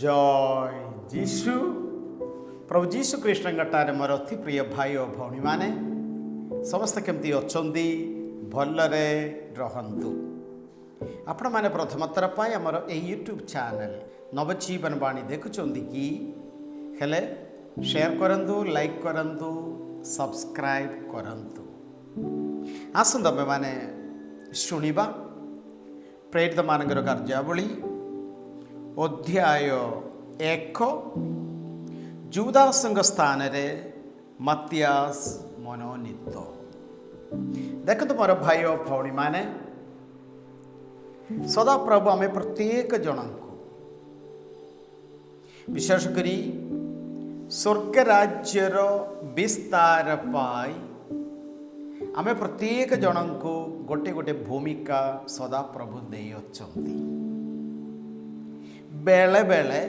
ଜୟ ଯୀଶୁ। ପ୍ରଭୁ ଯୀଶୁ ଖ୍ରୀଷ୍ଟଙ୍କଠାରେ ମୋର ଅତି ପ୍ରିୟ ଭାଇ ଓ ଭଉଣୀମାନେ ସମସ୍ତେ କେମିତି ଅଛନ୍ତି? ଭଲରେ ରହନ୍ତୁ। ଆପଣମାନେ ପ୍ରଥମ ଥର ପାଇଁ ଆମର ଏହି ୟୁଟ୍ୟୁବ୍ ଚ୍ୟାନେଲ୍ ନବଜୀବନ ବାଣୀ ଦେଖୁଛନ୍ତି କି? ହେଲେ ସେୟାର କରନ୍ତୁ, ଲାଇକ୍ କରନ୍ତୁ, ସବସ୍କ୍ରାଇବ୍ କରନ୍ତୁ। ଆସନ୍ତୁ ଆମେମାନେ ଶୁଣିବା ପ୍ରେରିତମାନଙ୍କର କାର୍ଯ୍ୟାବଳୀ ଅଧ୍ୟାୟ 1। ଜୁଦାସଙ୍କ ସ୍ଥାନରେ ମାତିଆସ ମନୋନୀତ। ଦେଖନ୍ତୁ ମୋର ଭାଇ ଓ ଭଉଣୀମାନେ, ସଦାପ୍ରଭୁ ଆମେ ପ୍ରତ୍ୟେକ ଜଣଙ୍କୁ ବିଶେଷ କରି ସ୍ୱର୍ଗ ରାଜ୍ୟର ବିସ୍ତାର ପାଇଁ ଆମେ ପ୍ରତ୍ୟେକ ଜଣଙ୍କୁ ଗୋଟେ ଗୋଟେ ଭୂମିକା ସଦାପ୍ରଭୁ ଦେଇଅଛନ୍ତି। ବେଳେ ବେଳେ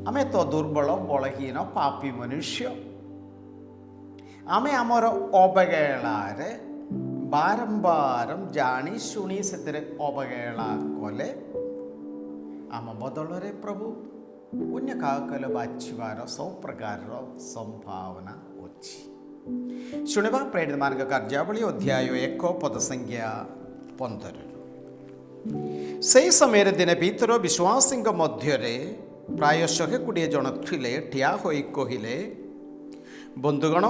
ଆମେ ତ ଦୁର୍ବଳ, ବଳହୀନ, ପାପୀ ମନୁଷ୍ୟ। ଆମେ ଆମର ଅବହେଳାରେ ବାରମ୍ବାର ଜାଣି ଶୁଣି ସେଥିରେ ଅବହେଳା କଲେ ଆମ ବଦଳରେ ପ୍ରଭୁ ଅନ୍ୟ କାହାକୁ ହେଲେ ବାଛିବାର ସବୁ ପ୍ରକାରର ସମ୍ଭାବନା ଅଛି। ଶୁଣିବା ପ୍ରେରିତମାନଙ୍କ କାର୍ଯ୍ୟାବଳୀ ଅଧ୍ୟାୟ 1 ପଦ ସଂଖ୍ୟା 15। ସେହି ସମୟରେ ଦିନେ ଭିତର ବିଶ୍ୱାସୀଙ୍କ ମଧ୍ୟରେ ପ୍ରାୟ 120 ଜଣ ଥିଲେ। ଠିଆ ହୋଇ କହିଲେ, ବନ୍ଧୁଗଣ,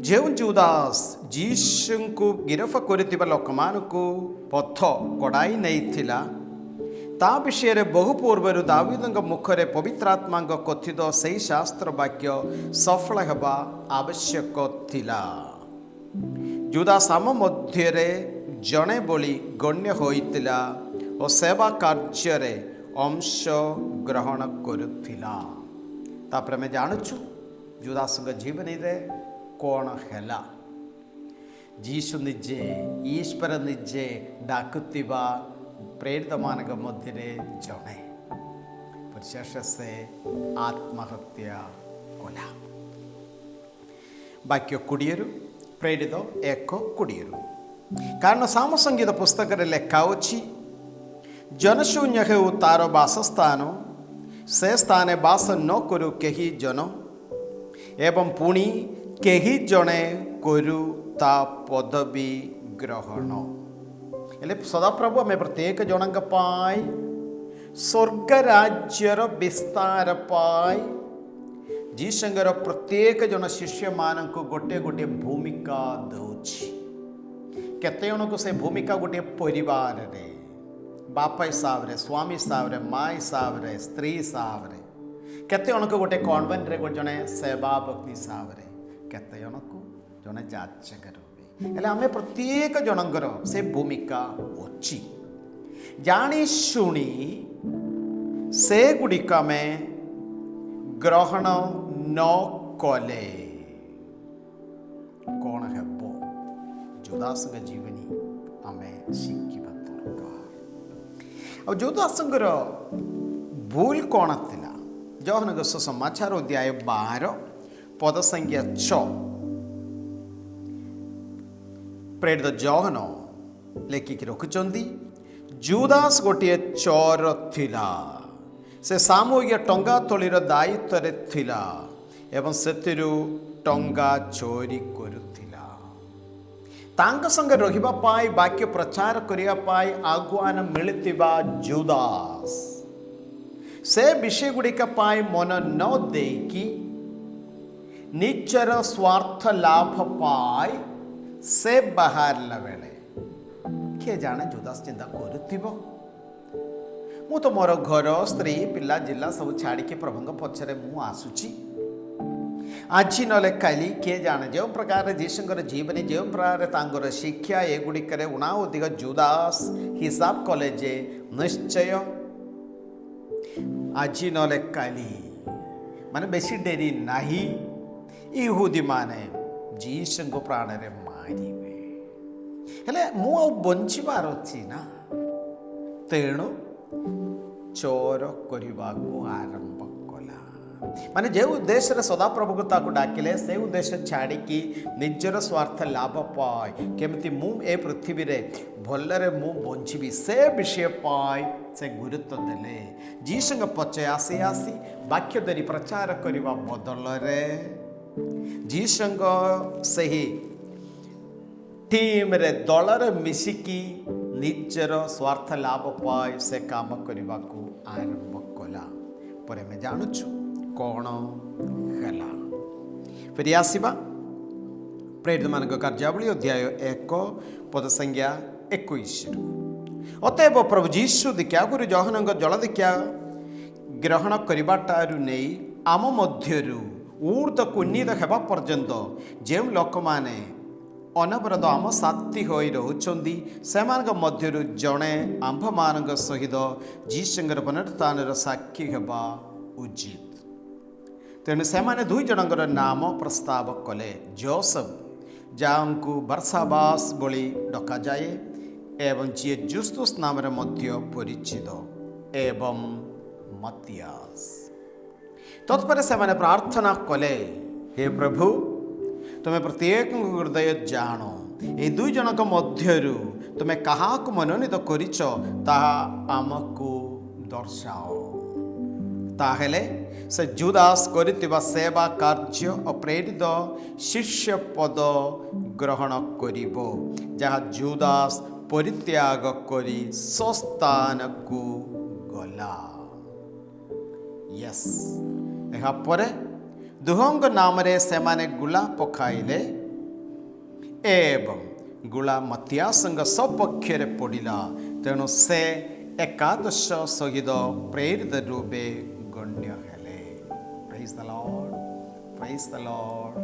ଯେଉଁ ଜୁଦାସ ଯୀଶୁଙ୍କୁ ଗିରଫ କରିଥିବା ଲୋକମାନଙ୍କୁ ପଥ କଢ଼ାଇ ନେଇଥିଲା, ତା ବିଷୟରେ ବହୁ ପୂର୍ବରୁ ଦାବୀଦଙ୍କ ମୁଖରେ ପବିତ୍ରାତ୍ମାଙ୍କ କଥିତ ସେହି ଶାସ୍ତ୍ର ବାକ୍ୟ ସଫଳ ହେବା ଆବଶ୍ୟକ ଥିଲା। ଜୁଦାସ ଆମ ମଧ୍ୟରେ ଜଣେ ବୋଲି ଗଣ୍ୟ ହୋଇଥିଲା ଓ ସେବା କାର୍ଯ୍ୟରେ ଅଂଶ ଗ୍ରହଣ କରୁଥିଲା। ତାପରେ ଆମେ ଜାଣୁଛୁ ଜୁଦାସଙ୍କ ଜୀବନୀରେ କ'ଣ ହେଲା। ଯୀଶୁ ନିଜେ, ଈଶ୍ୱର ନିଜେ ଡାକୁଥିବା ପ୍ରେରିତମାନଙ୍କ ମଧ୍ୟରେ ଜଣେ, ପରିଶେଷ ସେ ଆତ୍ମହତ୍ୟା କଲା। ବାକ୍ୟ 20ରୁ, ପ୍ରେରିତ 1:20। କାରଣ ସାମ ସଙ୍ଗୀତ ପୁସ୍ତକରେ ଲେଖା ଅଛି, ଜନଶୂନ୍ୟ ହେଉ ତାର ବାସସ୍ଥାନ, ସେ ସ୍ଥାନେ ବାସ ନ କରୁ କେହି ଜନ, ଏବଂ ପୁଣି କେହି ଜଣେ କରୁ ତା ପଦବୀ ଗ୍ରହଣ। ହେଲେ ସଦାପ୍ରଭୁ ଆମେ ପ୍ରତ୍ୟେକ ଜଣଙ୍କ ପାଇଁ ସ୍ୱର୍ଗ ରାଜ୍ୟର ବିସ୍ତାର ପାଇଁ ଯୀଶୁଙ୍କର ପ୍ରତ୍ୟେକ ଜଣ ଶିଷ୍ୟମାନଙ୍କୁ ଗୋଟିଏ ଗୋଟିଏ ଭୂମିକା ଦେଉଛି। କେତେ ଜଣଙ୍କୁ ସେ ଭୂମିକା ଗୋଟିଏ ପରିବାରରେ, ବାପା ହିସାବରେ, ସ୍ୱାମୀ ହିସାବରେ, ମା ହିସାବରେ, ସ୍ତ୍ରୀ ହିସାବରେ, କେତେ ଜଣଙ୍କୁ ଗୋଟେ କନଭେଣ୍ଟରେ ଜଣେ ସେବା ଭକ୍ତି ହିସାବରେ, କେତେ ଜଣଙ୍କୁ ଜଣେ ଯାଚକ ରୂପେ। ହେଲେ ଆମେ ପ୍ରତ୍ୟେକ ଜଣଙ୍କର ସେ ଭୂମିକା ଅଛି। ଜାଣି ଶୁଣି ସେଗୁଡ଼ିକ ଆମେ ଗ୍ରହଣ ନ କଲେ କ'ଣ ହେବ? ଜୁଦାସଙ୍କ ଜୀବନୀ ଆମେ ଶିଖିବା ଦରକାର। ଆଉ ଜୁଦାସଙ୍କର ଭୁଲ କ'ଣ ଥିଲା? ଯୋହାନଙ୍କ ସୁସମାଚାର ଅଧ୍ୟାୟ 12 ପଦ ସଂଖ୍ୟା 6। ପ୍ରେରିତ ଯୋହାନ ଲେଖିକି ରଖୁଛନ୍ତି, ଜୁଦାସ ଗୋଟିଏ ଚୋର ଥିଲା। ସେ ସାମୂହିକ ଟଙ୍କା ତୋଳିର ଦାୟିତ୍ୱରେ ଥିଲା ଏବଂ ସେଥିରୁ ଟଙ୍କା ଚୋରି କରୁଥିଲା। ତାଙ୍କ ସଙ୍ଗେ ରହିବା ପାଇଁ, ବାକ୍ୟ ପ୍ରଚାର କରିବା ପାଇଁ ଆଗୁଆନ ମିଳିଥିବା ଜୁଦାସ ସେ ବିଷୟ ଗୁଡ଼ିକ ପାଇଁ ମନ ନ ଦେଇକି ନିଜର ସ୍ୱାର୍ଥ ଲାଭ ପାଇଁ ସେ ବାହାରିଲା ବେଳେ କିଏ ଜାଣେ ଜୁଦାସ ଚିନ୍ତା କରୁଥିବ, ମୁଁ ତ ମୋର ଘର, ସ୍ତ୍ରୀ, ପିଲା, ଜିଲ୍ଲା ସବୁ ଛାଡ଼ିକି ପ୍ରଭୁଙ୍କ ପଛରେ ମୁଁ ଆସୁଛି। ଆଜି ନହେଲେ କାଲି କିଏ ଜାଣେ ଯେଉଁ ପ୍ରକାର ଯୀଶୁଙ୍କର ଜୀବନୀ, ଯେଉଁ ପ୍ରକାର ତାଙ୍କର ଶିକ୍ଷା, ଏଗୁଡ଼ିକରେ ଉଣା ଅଧିକ ଜୁଦାସ ହିସାବ କଲେ ଯେ ନିଶ୍ଚୟ ଆଜି ନହେଲେ କାଲି, ମାନେ ବେଶୀ ଡେରି ନାହିଁ, ଇହୁଦୀମାନେ ଯୀଶୁଙ୍କ ପ୍ରାଣରେ ମାରିବେ। ହେଲେ ମୁଁ ଆଉ ବଞ୍ଚିବାର ଅଛି ନା, ତେଣୁ ଚୋର କରିବାକୁ ଆରମ୍ଭ କଲା। ମାନେ ଯେଉଁ ଉଦ୍ଦେଶ୍ୟରେ ସଦାପ୍ରଭୁକୁ ତାକୁ ଡାକିଲେ, ସେ ଉଦ୍ଦେଶ୍ୟ ଛାଡ଼ିକି ନିଜର ସ୍ୱାର୍ଥ ଲାଭ ପାଏ, କେମିତି ମୁଁ ଏ ପୃଥିବୀରେ ଭଲରେ ମୁଁ ବଞ୍ଚିବି, ସେ ବିଷୟ ପାଇଁ से गुरुत्व देले जीशुଙ୍କ पचे आसी आसी वाक्य धरी प्रचार करने बदल जीशुଙ୍କ सही टीम रे दल रे मिसिकी निजर स्वार्थ लाभ पाई से काम करने को आरंभ कला पर आम जानुछु कौन है फेरी आसवा प्रेरित मान कार्यावली अध्याय 1 पद संज्ञा 21 अतएव प्रभु जीशु दीक्षा गुरु जहन जल दीक्षा ग्रहण करने नहीं आम मध्यरु ऊर्ध कुन्नीत होगा पर्यंत जो लोक मैंने अनवरत आम साथी हो रोचंदी से मध्यरु जड़े आंभ मान सहित जीशुଙ୍କର पुनरुत्थानर साक्षी होगा उचित तेणु से दुई जनकर नाम प्रस्ताव कले जोसेफ जांकु बरसाबास बोली डका जाए एवं जी जुस्तुस नाम परिचित एवं मत्तियास तत्पर से प्रार्थना कले हे प्रभु तुम्हें प्रत्येक हृदय जान ये दुई जनक मध्यरु तुम्हें क्या मनोनीत करिच ताहा आमको दर्शाओ ताहेले से जुदास करितिबा सेवा कार्य और प्रेरित शिष्य पद ग्रहण करिबो जहाँ जुदास परित्याग करी स्वस्थान को गला यस यहाँ पर दुहंग नाम रे से माने गुला पकाइले एवं गुला मत्तियासंग सपक्ष रे पड़िला तेणु से एकादश सहित प्रेरित रूपे गण्य हेले praise the Lord praise the Lord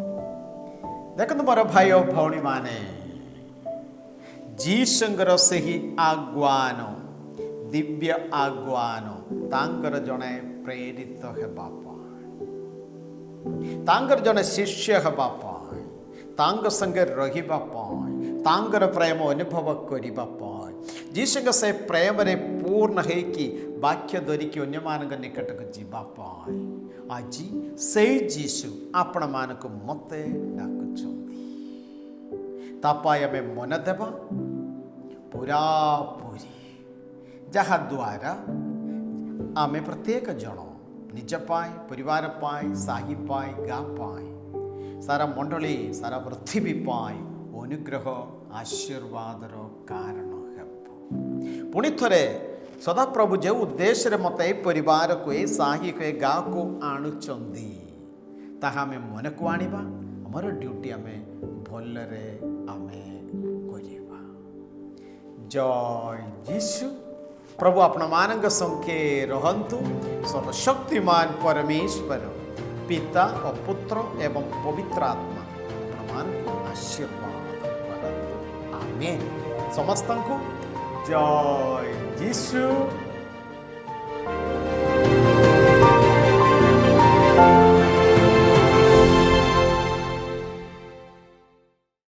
देखो मोर भाई और भौणी माने जीशुଙ୍କର ସେହି आह्वान दिव्य आह्वान तांकर जने प्रेरित हेबा तांकर जने शिष्य हेबा तांग संगे रहिबा तांकर प्रेम अनुभव करिबा जीशुଙ୍କ से प्रेम रे पूर्ण है कि वाक्य धरिकी अन्य मान निकट को जीवा आज से जीशु आपण मान को मते डाकुछंती तापाय आमे मन देबा पूरा पूरी जहाँ द्वारा आमे प्रत्येक जन निज पाए परिवार पाए साही पाए गाँ पाए सारा मंडली सारा पृथ्वी पाए अनुग्रह आशीर्वादर कारण हेब पुणी थरे सदाप्रभु जो उद्देश्य मत ए परिवार को ए साही को ए गाँ को आणुचंदी ताहा आमे मन को आनिबा हमर ड्यूटी आमे भलरे आमे करिबा जय जीशु प्रभु आपण मानक संख्ये रहंतु सर्वशक्तिमान परमेश्वर पिता और पुत्र एवं पवित्र आत्मा आपण मानक आशीर्वाद करंतु आमेन समस्त को जय जीशु।